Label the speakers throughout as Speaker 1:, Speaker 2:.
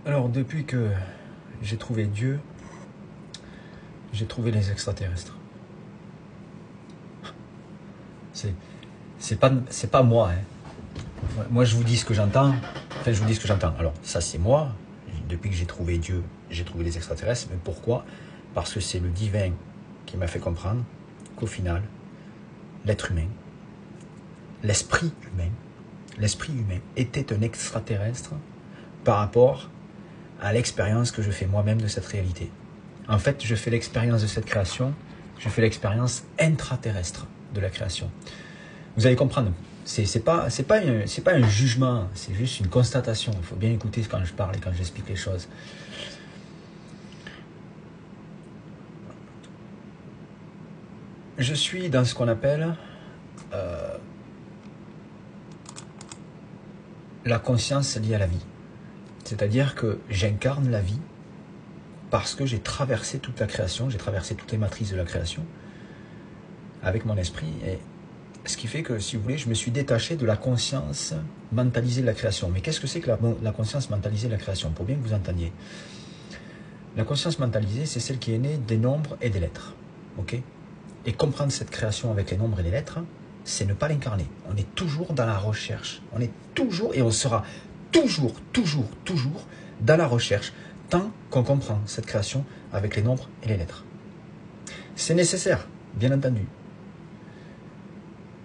Speaker 1: Alors, depuis que j'ai trouvé Dieu, j'ai trouvé les extraterrestres. C'est pas moi. Hein. Moi, je vous dis ce que j'entends. Enfin, je vous dis ce que j'entends. Alors, ça, c'est moi. Depuis que j'ai trouvé Dieu, j'ai trouvé les extraterrestres. Mais pourquoi? Parce que c'est le divin qui m'a fait comprendre qu'au final, l'être humain, l'esprit humain était un extraterrestre par rapport à l'expérience que je fais moi-même de cette réalité. En fait, je fais l'expérience de cette création, je fais l'expérience intraterrestre de la création. Vous allez comprendre, c'est pas un jugement, c'est juste une constatation. Il faut bien écouter quand je parle et quand j'explique les choses. Je suis dans ce qu'on appelle la conscience liée à la vie. C'est-à-dire que j'incarne la vie parce que j'ai traversé toute la création, j'ai traversé toutes les matrices de la création avec mon esprit. Et ce qui fait que, si vous voulez, je me suis détaché de la conscience mentalisée de la création. Mais qu'est-ce que c'est que la conscience mentalisée de la création? Pour bien que vous entendiez. La conscience mentalisée, c'est celle qui est née des nombres et des lettres. Ok? Et comprendre cette création avec les nombres et les lettres, c'est ne pas l'incarner. On est toujours dans la recherche. On est toujours, et on sera toujours dans la recherche, tant qu'on comprend cette création avec les nombres et les lettres. C'est nécessaire, bien entendu.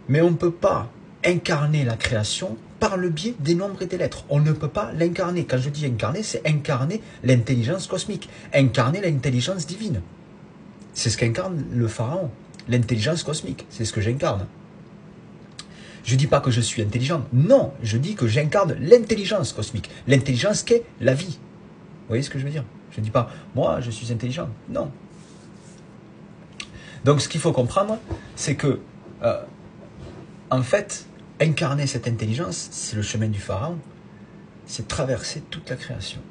Speaker 1: Mais on ne peut pas incarner la création par le biais des nombres et des lettres. On ne peut pas l'incarner. Quand je dis incarner, c'est incarner l'intelligence cosmique, incarner l'intelligence divine. C'est ce qu'incarne le pharaon, l'intelligence cosmique. C'est ce que j'incarne. Je ne dis pas que je suis intelligent. Non, je dis que j'incarne l'intelligence cosmique. L'intelligence qu'est la vie. Vous voyez ce que je veux dire? Je ne dis pas, moi, je suis intelligent. Non. Donc, ce qu'il faut comprendre, c'est que, en fait, incarner cette intelligence, c'est le chemin du pharaon. C'est traverser toute la création.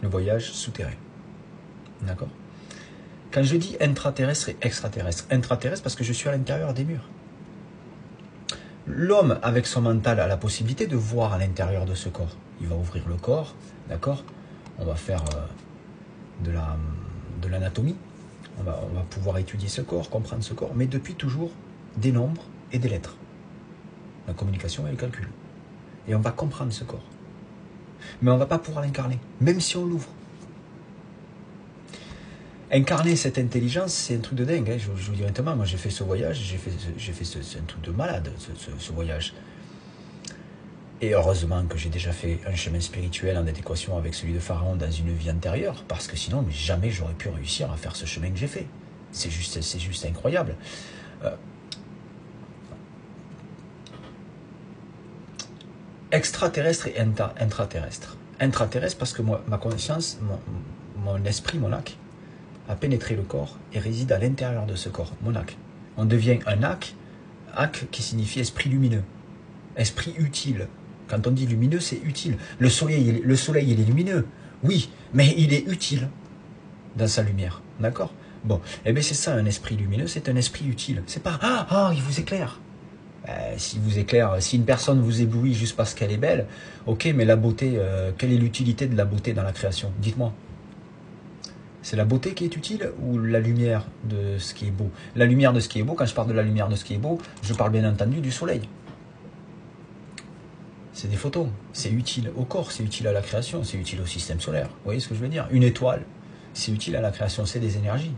Speaker 1: Le voyage souterrain. D'accord? Quand je dis intraterrestre et extraterrestre, intraterrestre parce que je suis à l'intérieur des murs. L'homme, avec son mental, a la possibilité de voir à l'intérieur de ce corps. Il va ouvrir le corps, d'accord? On va faire de l'anatomie. On va pouvoir étudier ce corps, comprendre ce corps, mais depuis toujours des nombres et des lettres. La communication et le calcul. Et on va comprendre ce corps. Mais on ne va pas pouvoir l'incarner, même si on l'ouvre. Incarner cette intelligence, c'est un truc de dingue. Hein. Je vous dis honnêtement, moi j'ai fait ce voyage, c'est un truc de malade, ce voyage. Et heureusement que j'ai déjà fait un chemin spirituel en adéquation avec celui de Pharaon dans une vie antérieure, parce que sinon, jamais j'aurais pu réussir à faire ce chemin que j'ai fait. C'est juste incroyable. Extraterrestre et intraterrestre. Intraterrestre parce que moi, ma conscience, mon esprit, mon âme, a pénétré le corps et réside à l'intérieur de ce corps, mon âme. On devient un âme qui signifie esprit lumineux, esprit utile. Quand on dit lumineux, c'est utile. Le soleil, il est lumineux, oui, mais il est utile dans sa lumière, d'accord? Bon, eh bien c'est ça, un esprit lumineux, c'est un esprit utile. C'est pas, il vous éclaire. S'il vous éclaire, si une personne vous éblouit juste parce qu'elle est belle, ok, mais la beauté, quelle est l'utilité de la beauté dans la création? Dites-moi. C'est la beauté qui est utile ou la lumière de ce qui est beau? La lumière de ce qui est beau, quand je parle de la lumière de ce qui est beau, je parle bien entendu du soleil. C'est des photons, c'est utile au corps, c'est utile à la création, c'est utile au système solaire. Vous voyez ce que je veux dire? Une étoile, c'est utile à la création, c'est des énergies.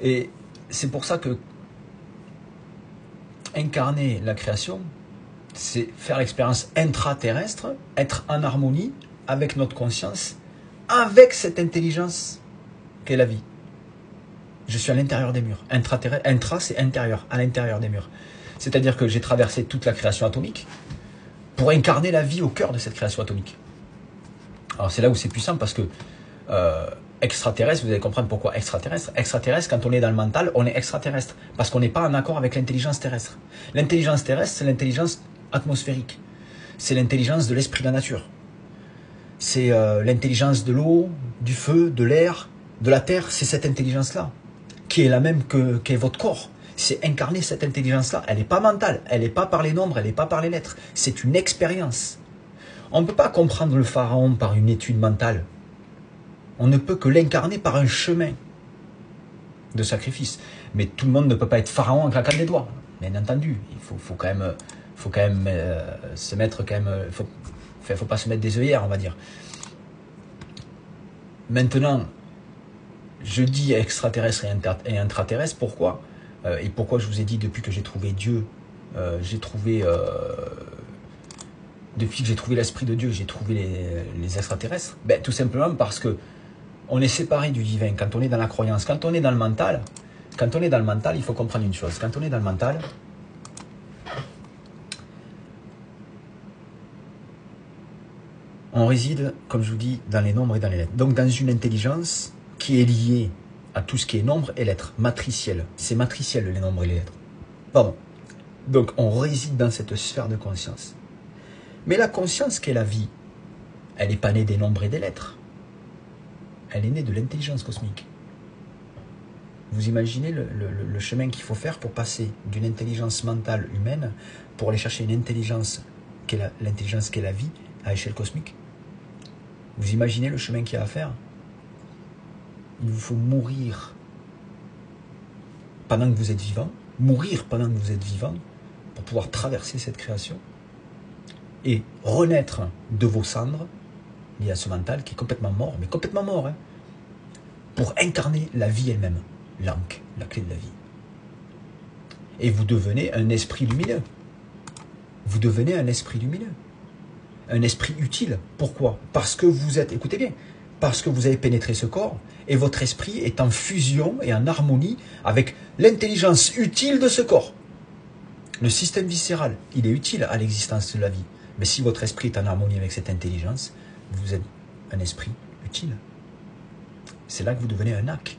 Speaker 1: Et c'est pour ça que incarner la création, c'est faire l'expérience intraterrestre, être en harmonie avec notre conscience, avec cette intelligence qu'est la vie. Je suis à l'intérieur des murs. Intra, c'est intérieur, à l'intérieur des murs. C'est-à-dire que j'ai traversé toute la création atomique pour incarner la vie au cœur de cette création atomique. Alors c'est là où c'est puissant parce que extraterrestre, vous allez comprendre pourquoi extraterrestre. Extraterrestre, quand on est dans le mental, on est extraterrestre parce qu'on n'est pas en accord avec l'intelligence terrestre. L'intelligence terrestre, c'est l'intelligence atmosphérique. C'est l'intelligence de l'esprit de la nature. C'est l'intelligence de l'eau, du feu, de l'air, de la terre. C'est cette intelligence-là qui est la même qu'est votre corps. C'est incarner cette intelligence-là. Elle n'est pas mentale, elle n'est pas par les nombres, elle n'est pas par les lettres. C'est une expérience. On ne peut pas comprendre le pharaon par une étude mentale. On ne peut que l'incarner par un chemin de sacrifice. Mais tout le monde ne peut pas être pharaon en claquant des doigts. Bien entendu, il faut quand même se mettre quand même. Faut pas se mettre des œillères, on va dire. Maintenant, je dis extraterrestre et intraterrestre. Pourquoi et pourquoi je vous ai dit depuis que j'ai trouvé Dieu, depuis que j'ai trouvé l'esprit de Dieu, j'ai trouvé les extraterrestres. Ben, tout simplement parce que on est séparé du divin quand on est dans la croyance. Quand on est dans le mental, il faut comprendre une chose. Quand on est dans le mental, on réside, comme je vous dis, dans les nombres et dans les lettres. Donc dans une intelligence qui est liée à tout ce qui est nombre et lettres, matriciel. C'est matriciel les nombres et les lettres. Pardon. Donc on réside dans cette sphère de conscience. Mais la conscience qu'est la vie, elle n'est pas née des nombres et des lettres. Elle est née de l'intelligence cosmique. Vous imaginez le chemin qu'il faut faire pour passer d'une intelligence mentale humaine pour aller chercher une intelligence l'intelligence qu'est la vie à échelle cosmique. Vous imaginez le chemin qu'il y a à faire? Il vous faut mourir pendant que vous êtes vivant, pour pouvoir traverser cette création et renaître de vos cendres liées à ce mental qui est complètement mort, mais complètement mort, hein, pour incarner la vie elle-même, l'Ankh, la clé de la vie. Et vous devenez un esprit lumineux. Vous devenez un esprit lumineux. Un esprit utile. Pourquoi? Parce que vous êtes, écoutez bien, parce que vous avez pénétré ce corps et votre esprit est en fusion et en harmonie avec l'intelligence utile de ce corps. Le système viscéral, il est utile à l'existence de la vie. Mais si votre esprit est en harmonie avec cette intelligence, vous êtes un esprit utile. C'est là que vous devenez un Akh.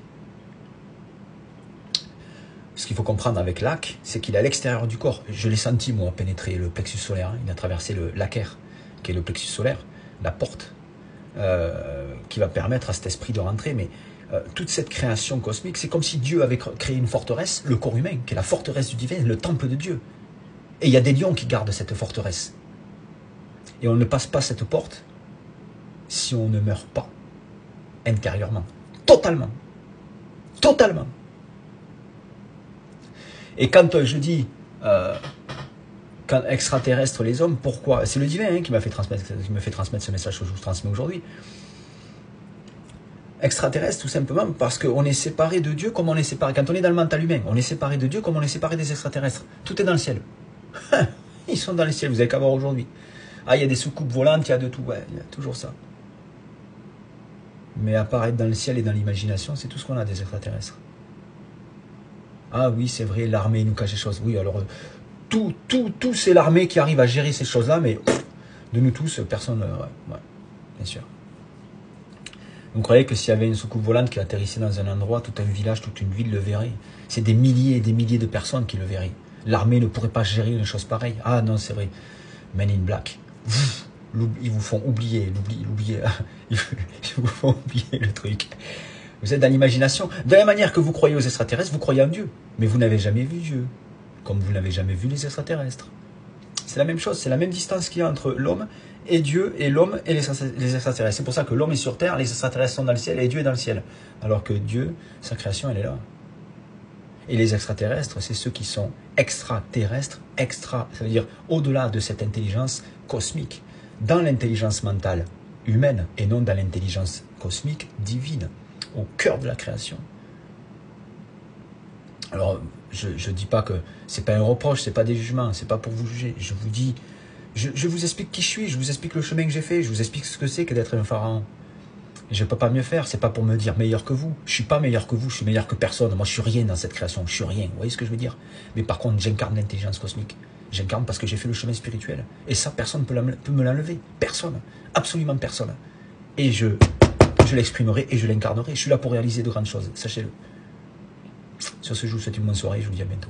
Speaker 1: Ce qu'il faut comprendre avec l'Akh, c'est qu'il est à l'extérieur du corps. Je l'ai senti, moi, pénétrer le plexus solaire. Hein. Il a traversé l'Aker, qui est le plexus solaire, la porte, qui va permettre à cet esprit de rentrer. Mais toute cette création cosmique, c'est comme si Dieu avait créé une forteresse, le corps humain, qui est la forteresse du divin, le temple de Dieu. Et il y a des lions qui gardent cette forteresse. Et on ne passe pas cette porte si on ne meurt pas intérieurement. Totalement. Totalement. Et quand je dis quand extraterrestre les hommes, pourquoi? C'est le divin hein, qui me fait transmettre ce message que je vous transmets aujourd'hui. Extraterrestre tout simplement parce qu'on est séparé de Dieu comme on est séparé. Quand on est dans le mental humain, on est séparé de Dieu comme on est séparé des extraterrestres. Tout est dans le ciel. Ils sont dans le ciel, vous avez qu'à voir aujourd'hui. Ah, il y a des soucoupes volantes, il y a de tout, ouais, il y a toujours ça. Mais apparaître dans le ciel et dans l'imagination, c'est tout ce qu'on a des extraterrestres. Ah oui, c'est vrai, l'armée nous cache des choses. Oui, alors, tout c'est l'armée qui arrive à gérer ces choses-là, mais de nous tous, personne, ouais, bien sûr. Vous croyez que s'il y avait une soucoupe volante qui atterrissait dans un endroit, tout un village, toute une ville le verrait? C'est des milliers et des milliers de personnes qui le verraient. L'armée ne pourrait pas gérer une chose pareille. Ah non, c'est vrai. Men in Black. Ils vous font oublier, ils vous font oublier le truc. Vous êtes dans l'imagination. De la manière que vous croyez aux extraterrestres, vous croyez en Dieu. Mais vous n'avez jamais vu Dieu. Comme vous n'avez jamais vu les extraterrestres. C'est la même chose, c'est la même distance qu'il y a entre l'homme et Dieu, et l'homme et les extraterrestres. C'est pour ça que l'homme est sur terre, les extraterrestres sont dans le ciel, et Dieu est dans le ciel. Alors que Dieu, sa création, elle est là. Et les extraterrestres, c'est ceux qui sont extraterrestres, ça veut dire au-delà de cette intelligence cosmique, dans l'intelligence mentale humaine, et non dans l'intelligence cosmique divine, au cœur de la création. Alors, je ne dis pas que c'est pas un reproche, c'est pas des jugements, c'est pas pour vous juger. Je vous dis, je vous explique qui je suis, je vous explique le chemin que j'ai fait, je vous explique ce que c'est que d'être un pharaon. Et je ne peux pas mieux faire, c'est pas pour me dire meilleur que vous. Je suis pas meilleur que vous, je suis meilleur que personne. Moi, je suis rien dans cette création, je suis rien. Vous voyez ce que je veux dire? Mais par contre, j'incarne l'intelligence cosmique. J'incarne parce que j'ai fait le chemin spirituel. Et ça, personne ne peut me l'enlever. Personne. Absolument personne. Et je l'exprimerai et je l'incarnerai. Je suis là pour réaliser de grandes choses. Sachez-le. Sur ce, je vous souhaite une bonne soirée et je vous dis à bientôt.